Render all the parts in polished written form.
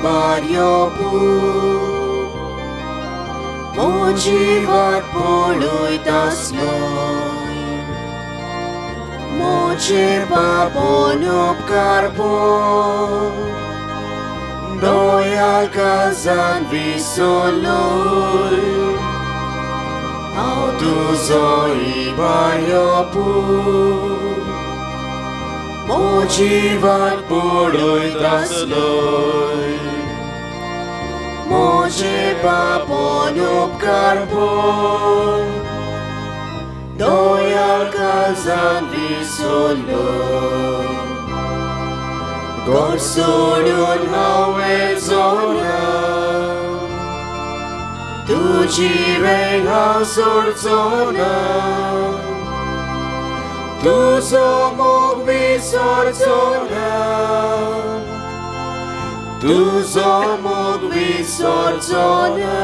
Mariobu Mojivat poluj tasloy Moje babon upkarbo Doya kazan visoloy Autuzoi Mariobu Mojivat poluj tasloy Moje babon upkarbo Doya kazan visoloy Gor soडून हांवें जोना तुजी वेंग हांव सोडचो ना तुजो मोग विसरचो ना तुजो मोग विसरचो ना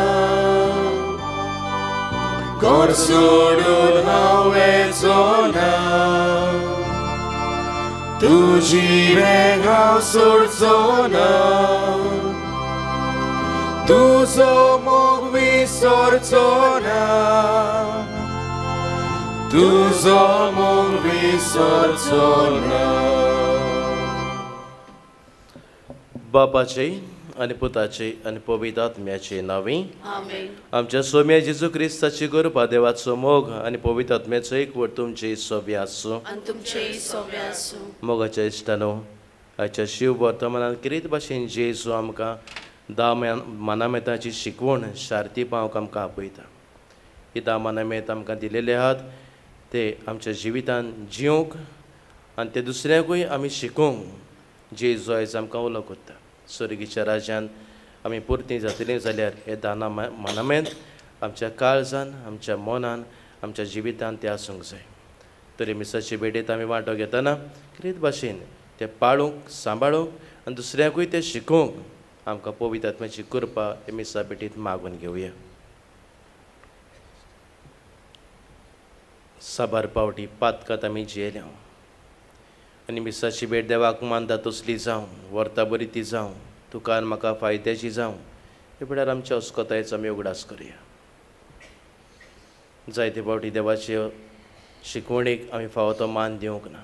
Gor soडून हांवें जोना तुजी वेंग हांव सोडचो ना तुजो मोग विसरचो ना तुजो मोग विसरचो ना बापाचे आनी पुताचे आनी पवित्र आत्म्याचे नांवी आमेन आमच्या सोम्या जेजू क्रिस्ताची कृपा देवाचो मोग आनी पवित्र आत्म्याचो एकवट तुमचे सोबे आसूं आनी तुमचे सोबे आसूं मोगाच्या इश्टानो आयच्या शिव वर्तमानांत किरीत भाशेन जेजू आमकां धा मानामेतांची शिकवण शार्ती पावक आमकां आपयता ही धा मानामेत आमकां दिलेले आहात ते आमच्या जिवितांत जिवंक आनी ते दुसऱ्याकूय आमी शिकोवंक जेजू आयज आमकां उलो करता स्वर्गीच्या राज्यांत आमी पुर्ती जातलीं जाल्यार हे धा मानामेंत आमच्या काळजान आमच्या मनान आमच्या जिवितांत ते आसूंक जाय तरी मिसाचे बेडेत आमी वांटो घेतना कितें भाशेन ते पाळूंक सांबाळूंक आनी दुसऱ्याकूय ते शिकोवंक आमकां पवित्र आत्म्याची कृपा हे मिसा बेटींत मागून घेवया साबार पावटी पातकात आमी जियेल्या आनी मिसाची भेट देवाक मानता तसली जावं वर्ता बरी ती जावं तुकार म्हाका फायद्याची जावं हे वेळार आमच्या अस्कोतायेचो आमी उगडास करया जायते फावटी देवाचे शिकवणेक आमी फावो तो मान दिवंक ना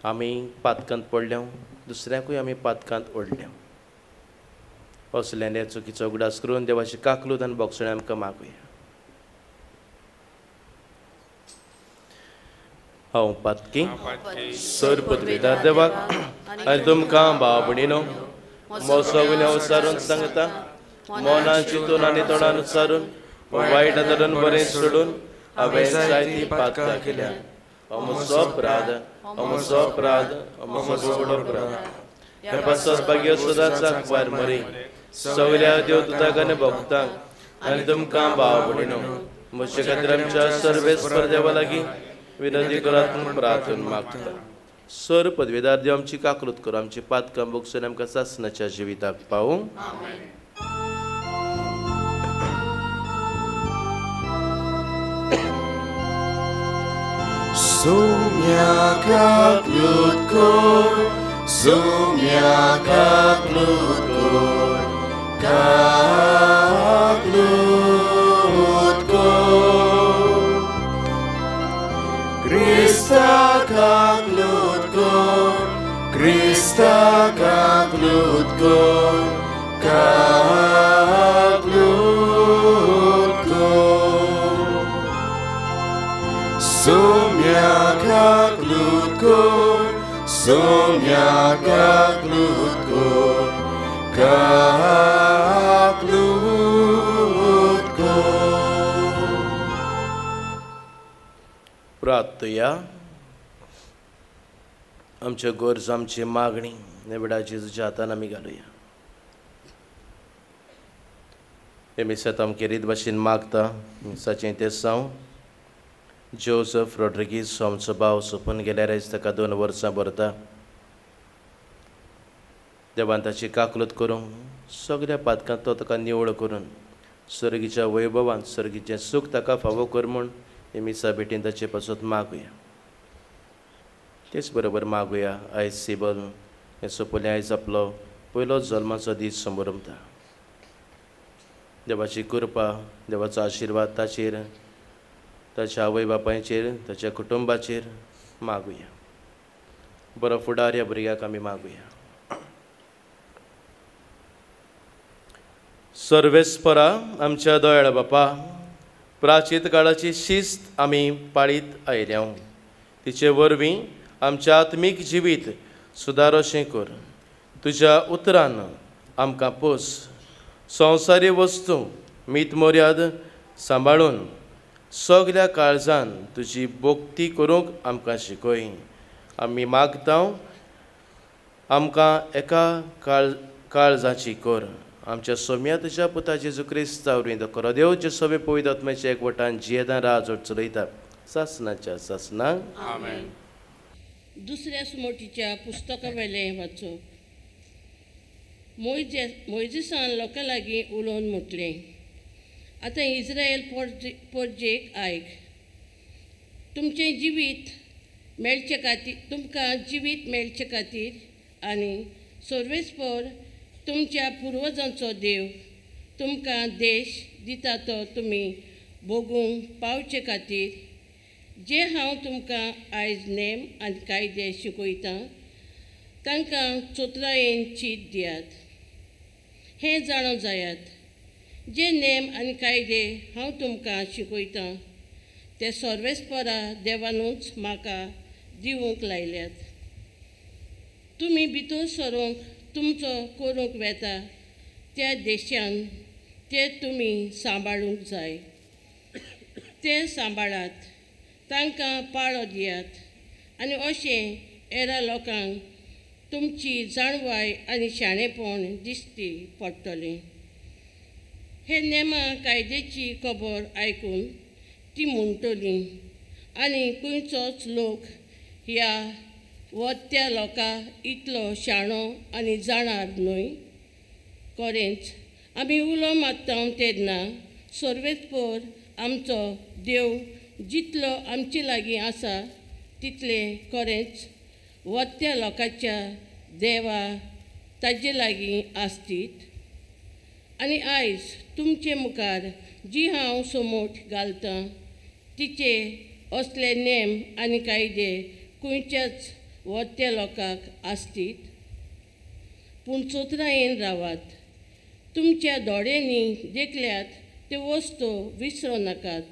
आमी पातकांत पडल्या दुसऱ्याकूय आमी पातकांत ओडल्या असल्यान हे चुकीचो उगडास करून देवाची काकलूत आनी बोगसणे आमकां मागुया हांव पातकी सर पदवीदार देवाक आनी तुमकां भाव भयणीनो मोसो गुन्यांव विचारून सांगता मोनान चिंतून आनी तोंडान विचारून वायट आदारान बरें सोडून हांवें जायती पातकां केल्या म्हजो अपराध म्हजो अपराध म्हजो व्हड अपराध हे पासस भाग्य सदांच आंखवार मरी सगल्या देव तुताक आनी भक्तांक आनी तुमकां भाव भयणीनो म्हजे खातीर आमच्या सर्वेस्पर देवा लागीं विनंती करात म्हूण प्रार्थना मागता सर पदवीदार देव आमची काकलूत कर आमची पातकां बोगसून आमकां सासणाच्या जिविताक पावूं Sumia kaklud kor Sumia kaklud kor Kaklud kor Krista kaklud kor Krista kaklud kor Kaklud kor Sumia kaklud kor Sumia kaklud kor Kaklud kor प्रार्थया आमच्या गरज आमची मागणी निवडा जेजूच्या हातान आमी घालुया हे मिसात आमचे रीत भाशेन मागता मिसाचें तें जावं जोसेफ रॉड्रिगीज आमचो भाव सोंपून गेल्यार आयज ताका 2 वर्सां भरता देवान ताची काकलूत करूंक सगळ्या पातकांत तो ताका निवळ करून सर्गीच्या वैभवान सर्गीचें सूख ताका फावो कर म्हूण हे मिसा भेटीन ताचे पासून मागुया तेच बरोबर मागुया आयज सिबल हें सोंपलें आयज आपलो पयलो जल्माचो दीस समोर उरता. देवाची कृपा, देवाचो आशिर्वाद ताचेर, ताच्या आवय बापायचेर, ताच्या कुटुंबाचेर मागुया. बरो फुडार ह्या भुरग्याक आमी मागुया. सर्वेस्परा आमच्या दयाळ बापा, प्राचीन काळाची शिस्त आमी पाळीत आयल्या. तिचे वरवीं आमचें आत्मीक जिवीत सुदारशें कर. तुज्या उतरान आमकां पोस. संवसारी वस्तू मीत मर्याद सांबाळून सगळ्या काळजान तुजी भोक्ती करूंक आमकां शिकय. आमी मागता आमकां एका काळजाची कर. आमच्या सोम्या तुज्या पुता जेजू क्रिस्ता वरवीं करो देव जे सगळे पवित्र आत्म्याच्या एकवटान जियेदान राज चलयता सासनाच्या सासनाक. आमेन. दुसऱ्या सुमोटीच्या पुस्तका वेलें वाचप. मोइजेसान लोकां लागीं उलोवन म्हटलें, आतां इस्रायल पोरजेक आयक. तुमचें जिवीत मेळचे खातीर, तुमकां जिवीत मेळचे खातीर आनी सर्वेस्पर तुमच्या पुर्वजांचो देव तुमकां देश दिता तो तुमी भोगूंक पावचे खातीर जे हांव तुमकां आयज नेम आनी कायदे शिकयतां तांकां चोत्रायेन चीत दियात. हें जाणो जायात जे नेम आनी कायदे हांव तुमकां शिकयतां ते सर्वेस्परा देवानूच म्हाका दिवंक लायल्यात. तुमी भितर सरूंक तुमचो करूंक वेता त्या देशान ते तुमी सांबाळूंक जाय. ते सांबाळात, तांकां पाळो दियात आनी अशें हेरा लोकांक तुमची जाणवाय आनी शाणेपण दिश्टी पडटलें. हे नेमां कायद्याची खबर आयकून ती म्हणटलीं आनी खंयचोच लोक ह्या वत्या लोकांक इतलो शाणो आनी जाणार न्हय. खरेंच आमी उलो मारता तेन्ना सर्वेस्पर आमचो देव जितलो आमचे लागीं आसा तितलें खरेंच वत्या लोकांच्या देवा ताजे लागीं आसतीत. आनी आयज तुमचे मुखार जी हांव समोट घालतां तिचे असले नेम आनी कायदे खंयच्याच वत्या लोकांक आसतीत. पूण चोत्रायेन रावात. तुमच्या दोळ्यांनी देखल्यात त्यो वस्तू विसरो नाकात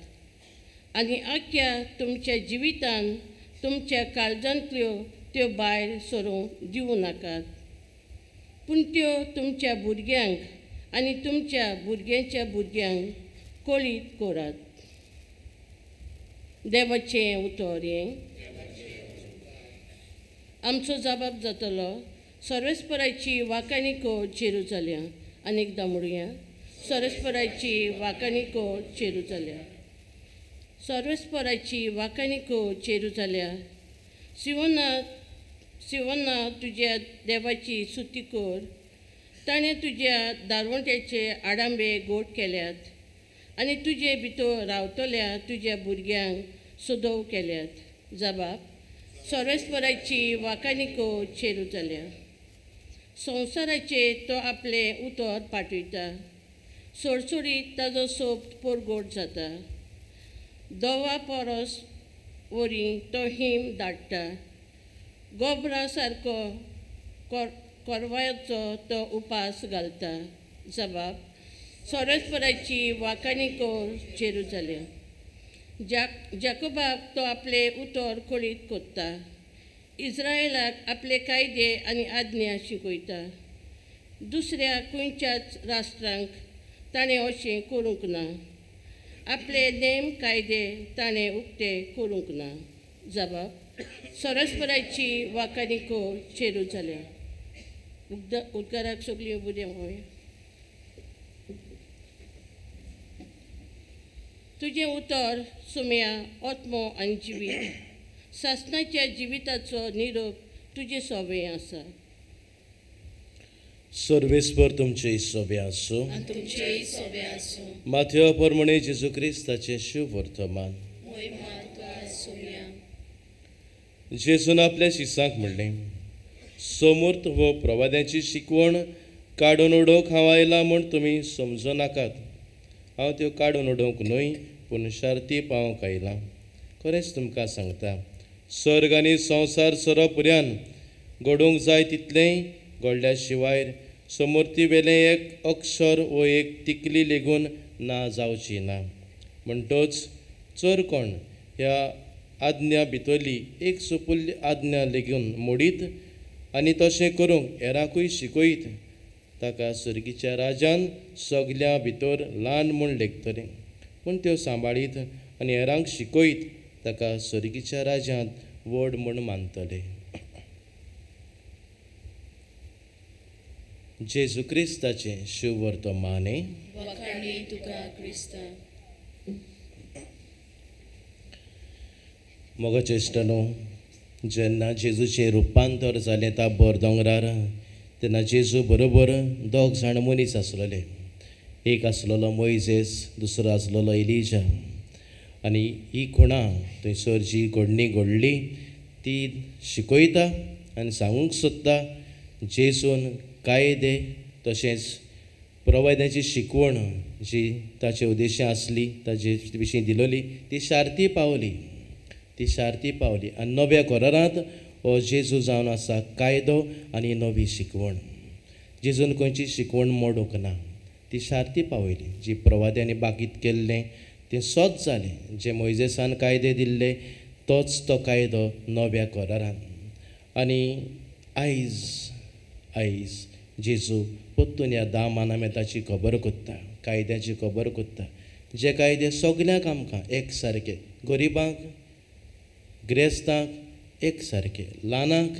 आनी आख्या तुमच्या जिवितान तुमच्या काळजांतल्यो त्यो भायर सरूंक दिवं नाकात. पूण त्यो तुमच्या भुरग्यांक आनी तुमच्या भुरग्यांच्या भुरग्यांक कळीत करात. देवाचें उतर हें. आमचो जबाब जातलो सर्वेस्पराची वाकाणी कोड जेरुजाल्या. अनेकदां म्हणुया, सर्वेस्पराची वाकाणी कोड जेरुजाल्या. सर्वेस्पराची वाकाणी कोड जेरुजाल्या. सिवोना तुज्या देवाची स्तुती कर. ताणें तुज्या दारवट्याचे आडांबे गोड केल्यात आनी तुजे भितर रावतल्या तुज्या भुरग्यांक सदोव केल्यात. जबाब सर्वेस्पराची वाकाणी कोड जेरुजाल्या. संवसाराचेर तो आपलें उतर पाठयता. सडसडीत ताजो सोब परगोड जाता. दोवा परस वरी तो हिम धाडटा. गोबरा सारको कोरवायचो तो उपास घालता. जबाब सर्वेस्पराची वाकाणी कोड जेरुजाल्या. जाकोबाक तो आपलें उतर कळीत कोत्ता. इस्रायलाक आपले कायदे आनी आज्ञा शिकयता. दुसऱ्या खंयच्याच राष्ट्रांक ताणें अशें करूंक ना. आपले नेम कायदे ताणें उक्ते करूंक ना. जबाब सर्वेस्पराची वाकाणी कोड जेरुजाल्या. उद्गाराक सगळीं उबी रावया. तुजें उतर सुम्या आत्मो आनी जिवीत. सासणाच्या जिविताचो निरोप तुजे सोबे आसा. सर्वेस्पर तुमचे सोबे आसूं. माथ्यो प्रमाणे जेजू क्रिस्ताचें शुभ वर्तमान. जेजून आपल्या शिसांक म्हणलें, समर्थ व प्रवाद्याची शिकवण काडून उडोवंक हांव आयला म्हूण तुमी समजूं नाकात. हांव त्यो काडून उडोवंक न्हय पूण शार्ती पावोवंक आयलां. खरेंच तुमकां सांगता, सर्ग आनी संवसार सरपर्यंत घडोवंक जाय तितलेंय घडल्या शिवाय समर्थी वेलें एक अक्षर वो एक तिकली लेगून ना जावची ना. म्हणटच चर कोण ह्या आज्ञा भितरली एक सोपुल्ली आज्ञा लेगून मोडीत आनी तशें करूंक हेरांकूय शिकयत, ताका सर्गीच्या राजान सगल्या भितर ल्हान म्हूण लेखतलें. पूण त्यो सांबाळीत आनी हेरांक शिकयत, ताका सर्गीच्या राजांत व्हड म्हूण मानतले. जेजू क्रिस्ताचें शुभ वर्तमाने. वखाणी तुका क्रिस्ता. मोगो चेश्टनो, जेन्ना जेजूचें रुपांतर जालें त्या बोर दोंगरार, तेन्ना जेजू बरोबर दोग जाण मनीस आसलेले. एक आसलेलो मोइजेस, दुसरो आसलेलो एलिजा. आनी ही खुणां थंयसर जी घडणी घडली ती शिकयता आनी सांगूंक सोदता जेजून कायदे तशेंच प्रवाद्याची शिकवण जी ताचे उद्देश आसली ताचे विशीं दिलोली ती शार्ती पावली. ती शार्ती पावली आनी नव्या करारांत हो जेजू जावन आसा कायदो आनी नवी शिकवण. जेजून खंयची शिकवण मोडूंक ना, ती शार्ती पावयली. जी प्रवाद्यांनी बाकीत केल्लें तें सोच जालें. जे मोइजेसान कायदे दिल्ले तोच तो कायदो नव्या करारांत. आनी आयज जेजू परतून ह्या 10 मानामेताची खबर कोत्ता, कायद्याची खबर कोत्ता. जे कायदे सगल्यांक आमकां एक सारके, गरिबांक, गिरेस्तांक एक सारके, ल्हानांक,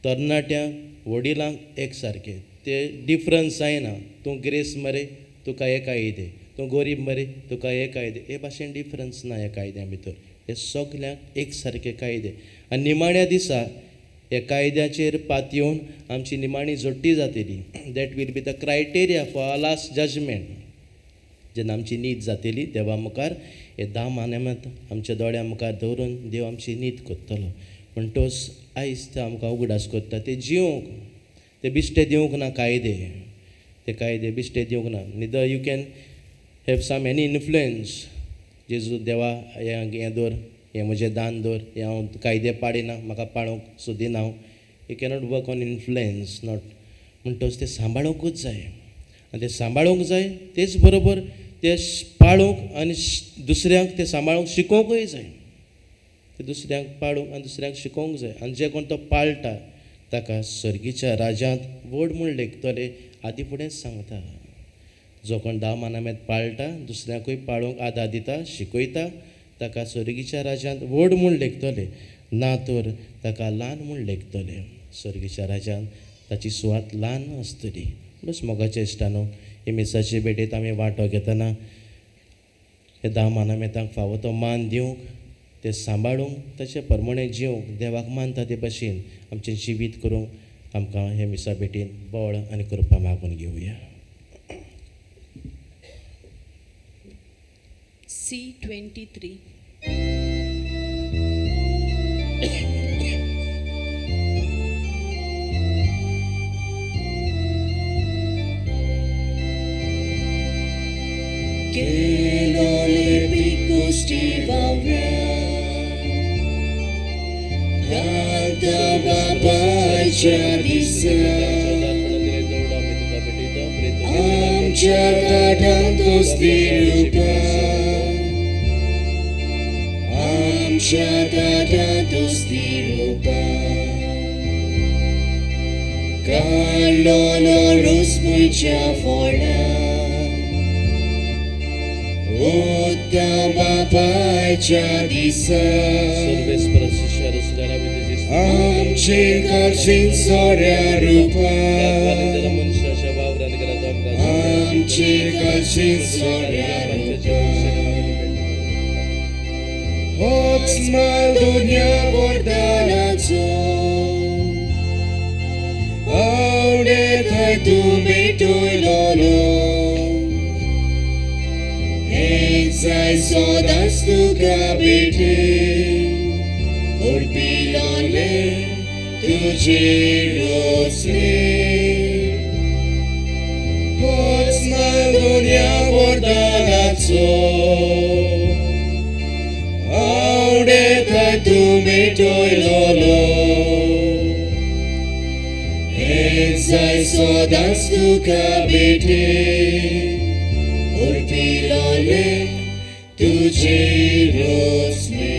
तरणाट्यांक, वडिलांक एक सारके. ते डिफरन्स जायना. तूं गिरेस्त मरे तुका हे कायदे, तूं गरीब मरे तुका हे कायदे. हे भाशेन डिफरन्स ना ह्या कायद्या भितर. हे सगल्यांक एक सारके कायदे. आनी निमाण्या दिसा ह्या कायद्याचेर पातयेवन आमची निमाणी जोडटी जातली. That will be the criteria for a last judgement. जेन्ना आमची न्हीद जातली देवा मुखार हे 10 मानामेत आमच्या दोळ्या मुखार दवरून देव आमची न्हीद कोत्तलो. म्हणटच आयज ते आमकां उगडास कोत्ता ते जिवंक. ते बिश्टे दिवंक ना कायदे. ते कायदे बिश्टे दिवंक ना. Neither you can have some any influence. जेजू देवा हें दवर, हें म्हजें दान दवर, हें हांव कायदे पाडिना, म्हाका पाळोवंक सोदिना हांव. You cannot work on influence not. म्हणटच ते सांबाळोवंकूच जाय. आनी ते सांबाळोवंक जाय तेच बरोबर ते पाळूंक आनी दुसऱ्यांक ते सांबाळूंक शिकोवंकूय जाय. ते दुसऱ्यांक पाळूंक आनी दुसऱ्यांक शिकोवंक जाय. आनी जे कोण तो पाळटा ताका सर्गीच्या राजांत व्हड म्हूण लेखतले. आदी फुडेंच सांगता, जो कोण 10 मानामेत पाळटा, दुसऱ्यांकूय पाळूंक आदार दिता, शिकयता, ताका सर्गीच्या राजांत व्हड म्हूण लेखतले, ना तर ताका ल्हान म्हूण लेखतले. सर्गीच्या राजांत ताची सुवात ल्हान आसतली. बस मोगाच्या इश्टानो, हे मिसाचे भेटेंत आमी वांटो घेतना हे 10 मानामेतांक फावो तो मान दिवंक, ते सांबाळूंक, ताचे प्रमाणे जिवंक, देवाक मानता ते भाशेन आमचें जिवीत करूंक आमकां हे मिसा भेटेन बळ आनी कृपा मागून घेवया. C23. Che non le piccosti vavrà, canta babacia di sé, amcia tanto stirupa, amcia tanto stirupa, calolo ruspucia fora. Uttama pacha disa Amchi karchin sorya rupa Amchi karchin sorya rupa Hotsmal dunya vordanaco Aude thai tu betoi lolo Sai sodas tu kabete Urpilole तुझे रोचले होच माल दुनिया वरदानाचो आवडे थंय तूं मेटयलोलो हें जाय सदांच तुका भेटे उरपिलोले तुझे रोचले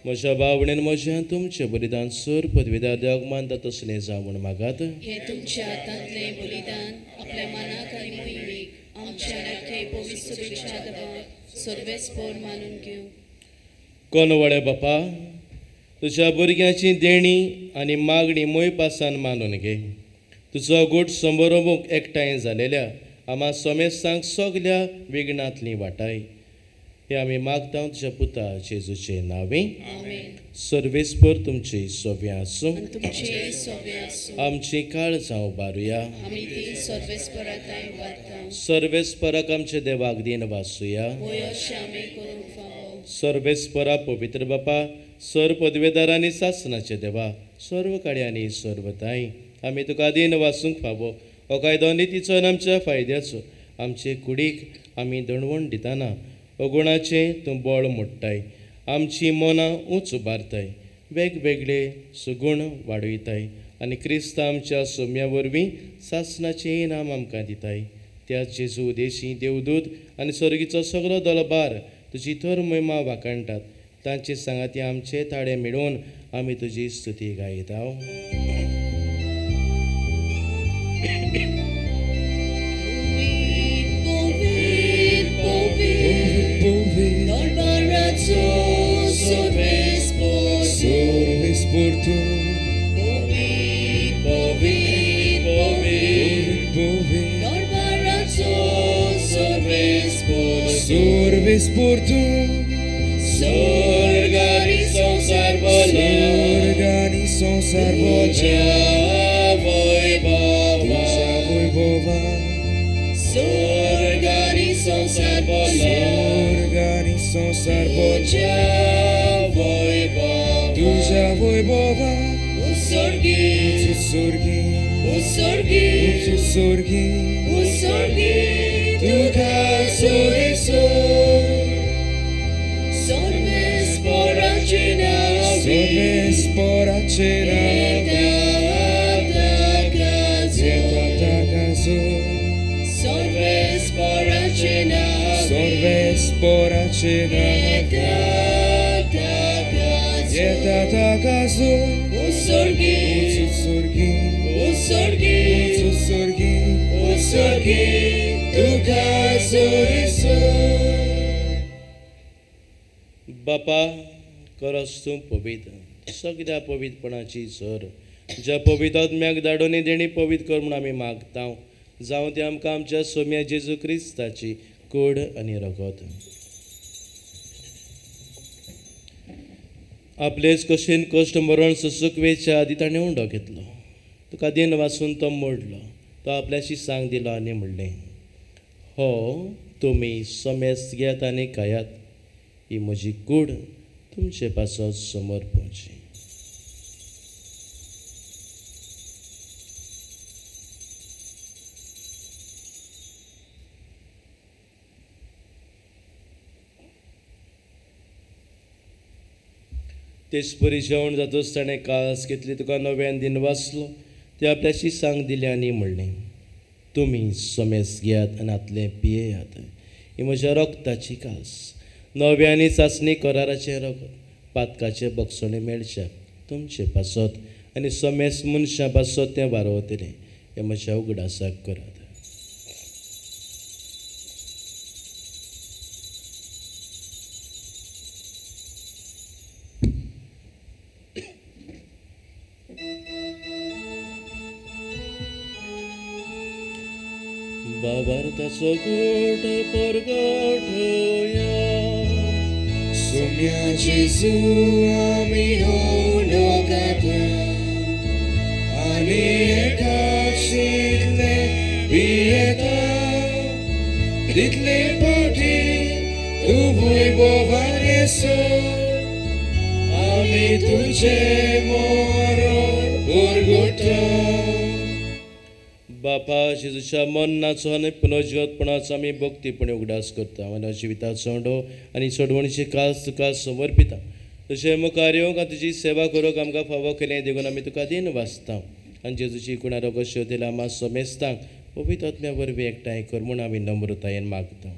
म्हज्या भावणेन म्हज्या तुमचें बलिदान सर पदवीदार देवाक मानता तसलें जावं म्हण मागात हे तुमच्या हातांतले बलिदान आपल्या मनाक आनी मोहिमेक आमच्या नाट्ये पवित्र शुभेच्छा दबाव सर्वेस्पर मानून घेवं कोनवळे बापा तुज्या भुरग्याची देणी आनी मागणी मोय पासान मानून घे तुजो गोठ समारंभूक एकठांय जालेल्या आम्हा सोमेस्तांक सगल्या विघ्नांतली वाटाय हे आमी मागता तुज्या पुता जेजूचे नावे सर्वेस्पर तुमची सोबी आसूं तुमचे सोबे आसूं आमची काळ जावं बारुया आमी ती सर्वेस्पराताय वारता सर्वेस्पराक आमचे देवाक दिन वासुया वयोशे आमी करूंक फावो सर्वेस्परा पवित्र बापा सर पदवेदारांनी सासनाचे देवा सर्व काळी आनी सर्वताय आमी तुका दिन वासूंक फावो हो कायदो नितीचो आनी आमच्या फायद्याचो आमचे कुडीक आमी दणवण दिताना अगुणाचे तूं बळ मोडटाय आमची मनां उंच उबारताय वेगवेगळे सुगूण वाडयताय आनी क्रिस्त आमच्या सोम्या वरवीं सासनाचें इनाम आमकां दिताय त्या जेजू देशी देवदूत आनी सर्गीचो सगळो दलबार तुजी तर महिमा वाखाणटात तांचे सांगाती आमचे ताळे मेळोवन आमी तुजी स्तुती गायता Sorvespor tu Sorvespor tu Sorgani संसार बोलो Sorgani संसार बोलो Vojvoba Sorgani संसार बोलो Sorgani संसार बोलो Tuja vojvoba Usorgi Tuka soreso Sorvespora cena Etatacazo Sorvespora cena Etatacazo Usorgi Tuka soreso बापा करस तूं पवित्र सगळ्या पवित्रपणाची सर ज्या पवित्र आत्म्याक धाडोनी देणी पवित्र कर म्हूण आमी मागता जावं ते आमकां आमच्या सोम्या जेजू क्रिस्ताची कूड आनी रगत आपलेच कशेन कश्ट मरण सुसुकवेच्या आदी ताणें उंडो घेतलो तुका दिन वाचून तो मोडलो तो आपल्याशी सांग दिलो आनी म्हणलें हो तुमी सोमेस घेयात आनी खायात ही म्हजी कूड तुमचे पासत समर्पणची तेच परी जेवण जातच ताणें कास घेतली तुका नव्यान दिन वाचलो ते आपल्याशी सांग दिले आनी म्हणलें तुमी सोमेस घेयात आनी आतलें पियेयात ही म्हज्या रोगताची कास नव्यानी चांचणी कराराचें रगत पातकाचे बक्षणे मेळच्या तुमचे पासत आनी सोमेस मनशां पासत तें वारवतलें हें म्हज्या उगडासाक करात बाबार्ताचो गोठ परगटया सोम्या जेजू आमी होंडो घातला आनी एकाक शिकले पियेता तितले फावटी तूं वैभवान येसो आमी तुझे मोरण गुरगुटा बापा जेजूच्या मरणाचो आनी पुनर्जीवतपणाचो आमी भक्तीपणे उगडास करता आनी जिविताचो सोंडो आनी सोडवणीची कास तुका समर्पिता तशें मुखार येवंक आनी तुजी सेवा करूंक आमकां फावो केलें देखून आमी तुका दिन वाचता आनी जेजूची कुणारो कश्यो दिला मातसो मेस्तांक पवित्र आत्म्या वरवीं एकठांय कर म्हूण आमी नम्रतायेन मागता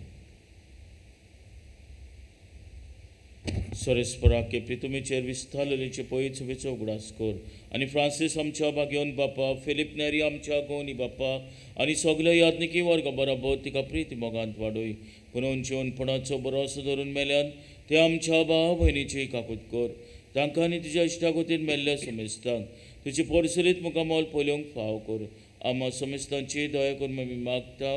सोरेस्परा केपरी तुमी चेर विस्तारलेलीचे पयच वेचो उगडास कर आनी फ्रांसीस आमच्या बागेवन बापा फिलिप नेरी आमच्या गोवनी बापा आनी सगळ्या यात्निकी वर्गा बरोबर तिका प्रीती मोगांत वाडोय पुनून जेवणपणाचो बरोसो धरून मेल्यान ते आमच्या भाव भयणीची काकूत कर तांकां आनी तुज्या इश्टागोतीन मेल्ल्या समेस्तांक तुजी परसुलीत मुखामोल पळोवंक फाव कर आमा समेस्तांची दया करून आमी मागता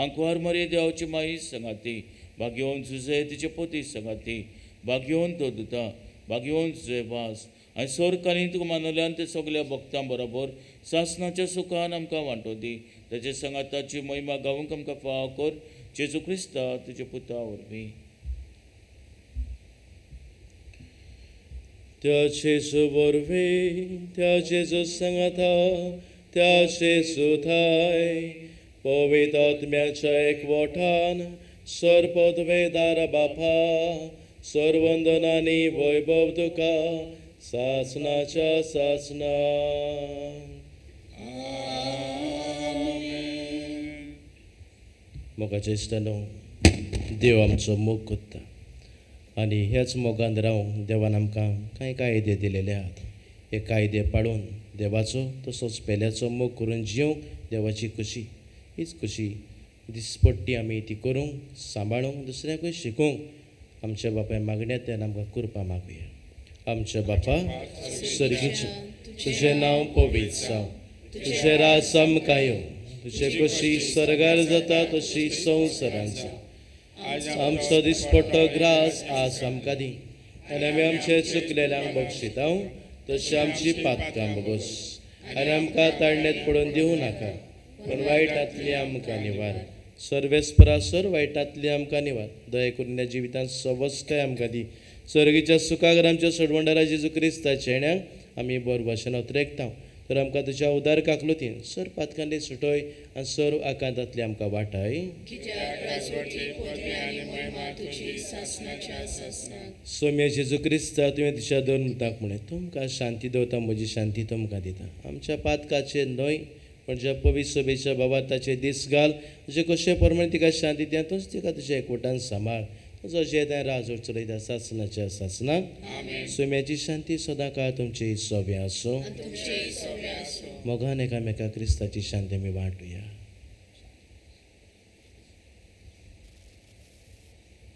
आंकवार मरे देवाची माई सांगाती बागेवन झुजे तिचे पोती सांगाती बागेवन तो दुता बागेवन तुजे वास आनी सोरकांनी तुका मानल्यान ते सगळ्या भक्तां बरोबर सासणाच्या सुखान आमकां वांटो दी ताचे सांगाताची महिमा गावूंक आमकां फाव कर जेजू क्रिस्ता तुजे पुता वरवीं त्या जेजू वरवीं त्या जेजू सांगाता त्या जेजू थाय पवित्र आत्म्याच्या एकवटान सर्पदवेदार बापा सर्वंदनानी वैभव तुका सासणाच्या सासना मोगाचे इश्टानो देव आमचो मोग कोत्ता आनी ह्याच मोगान रावंक देवान आमकां कांय कायदे दिलेले आहात हे कायदे पाळून देवाचो तसोच पेल्याचो मोग करून जिवंक देवाची खुशी हीच खुशी दिसपट्टी आमी ती करूंक सांबाळूंक दुसऱ्याकूय शिकोवंक आमच्या बापाय मागण्यांतल्यान आमकां कृपा मागुया आमच्या बापा सर्गीचे तुजें नांव पवित्र जावं तुजें राज आमकां येवं तुजे कशी स्वर्गार जाता तशी संवसारांत जावं आमचो दिसपट्टो ग्रास आज आमकां दी आनी आमी आमचे चुकलेल्यांक बक्षिता तशी आमची पातकां बगोस आनी आमकां ताळणेत पडून दिवं नाका पूण वायटांतली आमकां निवार सर्वेस्परा सर वायटांतली आमकां निवार दया करून जिवितांत सवस्काय आमकां दी सर्गीच्या सुखागर आमच्या सोडवंडारा जेजू क्रिस्ताच्या येण्याक आमी बरो भाशेन उतरेकता तर आमकां तुज्या उदार काकलुतीन सर पातकांनी सुटोय आनी सर आकांतांतली आमकां वाटाय सोम्य जेजू क्रिस्ता तुवें तुज्या दोन मुताक म्हणे तुमकां शांती दवरता म्हजी शांती तुमकां दिता आमच्या पातकाचे न्हय पण ज्या पवित्र सभेच्या बाबाताचे दीस घाल जे कशे प्रमाणे तिका शांती दिता तोच तिका तुज्या एकवटान सांबाळ तुजो जेदाय राजोर चलयता सासणाच्या सासणाक सोम्याची शांती सदां काळ तुमचे सोबे आसूं मोगान एकामेका क्रिस्ताची शांती आमी वांटुया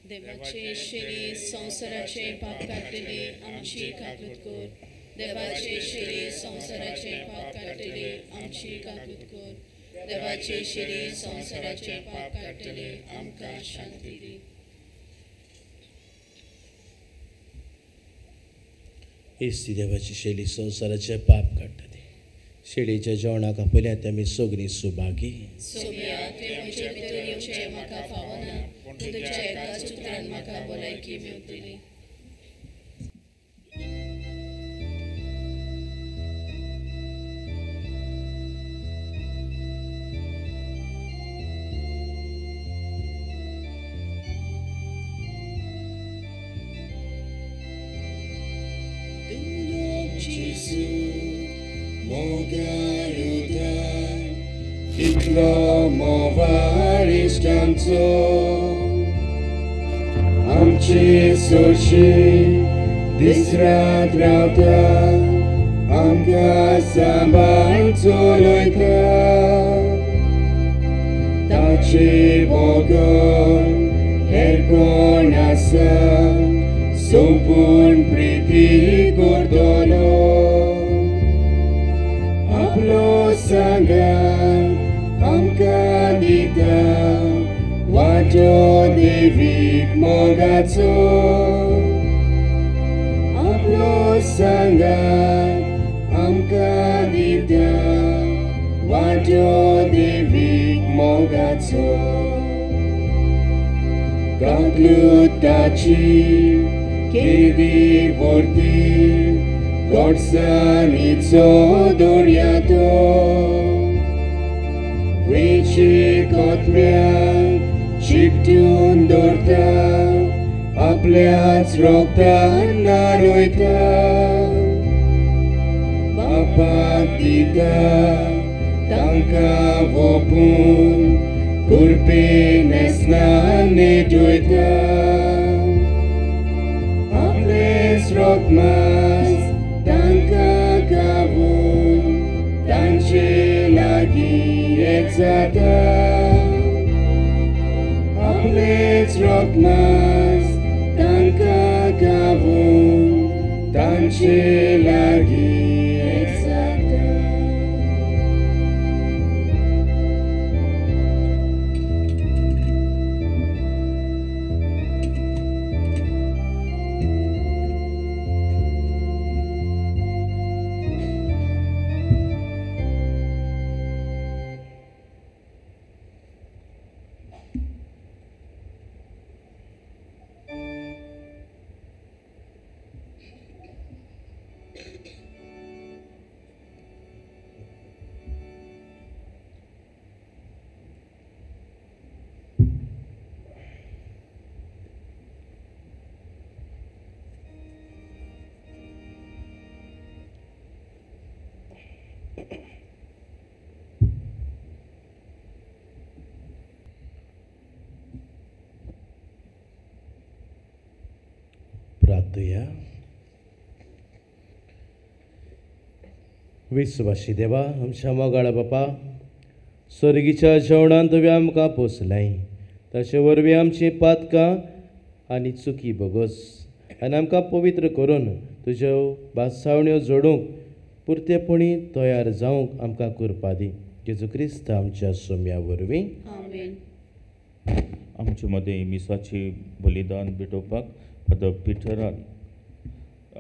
देवाचे शेळी संवसाराचे पाप काडटली आमची काकूत कर देवाचे शेळी संवसाराचे पाप काडटली आमची काकूत कर देवाचे शेळी संवसाराचे पाप काडटली आमकां शांती दी इस्ती देवाची शेळी संवसाराचे पाप काडटली शेळीच्या जेवणाक आपल्यात आमी सगळीं सुभागी सोम्या तुवें म्हजे भितर येवचें म्हाका फावना पूण तुज्या एकाच उतरान म्हाका भलायकी मेळटली Kitlo mowaristanco Amchi sochi disrat rauta Amka saban toloita Tachi bogon erkon asa Sopun priti kordolo Aplo sangan amka dita Wajo devik mogatso Aplo sangan amka dita Wajo devik mogatso Kaklut tachi केदी व्हरती गोडसाणीचो दर्या तो वेची कोथम्याक चिकटून दवरता आपल्याच रोगतान नाडयता बापाक दिता तांकां वोपून कुरपे नेसनान न्हेटयता आपलेच रोगमास तांकां गावून तांचे लागीं एक जाता आपलेच रोगमास तांकां गावून तांचे लागीं एक जाता प्रार्थया. विश्वासी देवा, आमच्या मोगाळा बापा, स्वर्गीच्या जेवणांत तुवें आमकां पोसलें, तशे वरवीं आमची पातकां आनी चुकी बोगस आनी आमकां पवित्र करून तुज्यो बासावण्यो जोडूंक पुर्तेपणी तयार जावंक आमकां करपा दी. जेजू क्रिस्त आमच्या सोम्या वरवीं. आमेन. आमचे मदें मिसाची बलिदान भेटोवपाक फादर पिटरान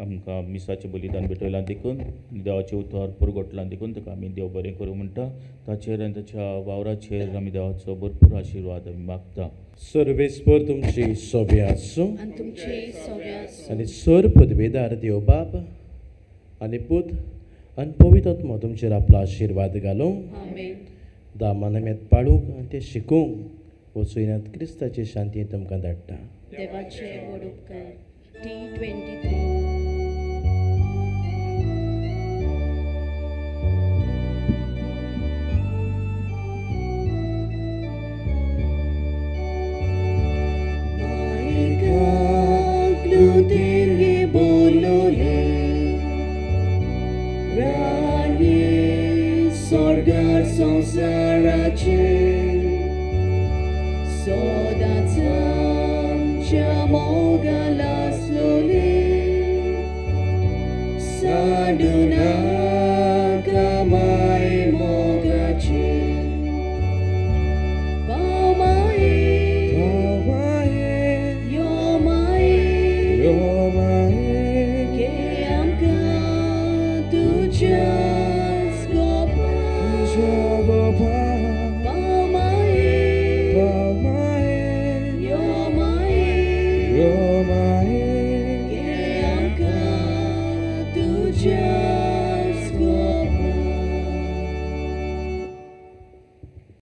आमकां मिसाचें बलिदान भेटयलां देखून देवाचें उतर पुरगोटलां देखून ताका आमी देव बरें करूं म्हणटा. ताचेर आनी ताच्या वावराचेर आमी देवाचो भरपूर आशिर्वाद आमी मागता. सर्वेस्पर तुमची सोबे आसूं आनी तुमचे सगळे आसूं. आनी सर पदवेदार देव बाप आनी पूत आनी पवित्र आत्मा तुमचेर आपलो आशिर्वाद घालूं. आमेन. दामानमेत पाळूंक आनी ते शिकूंक वचूनात क्रिस्ताची शांती तुमकां धाडटा. देवाचे व्हड उपकार. T23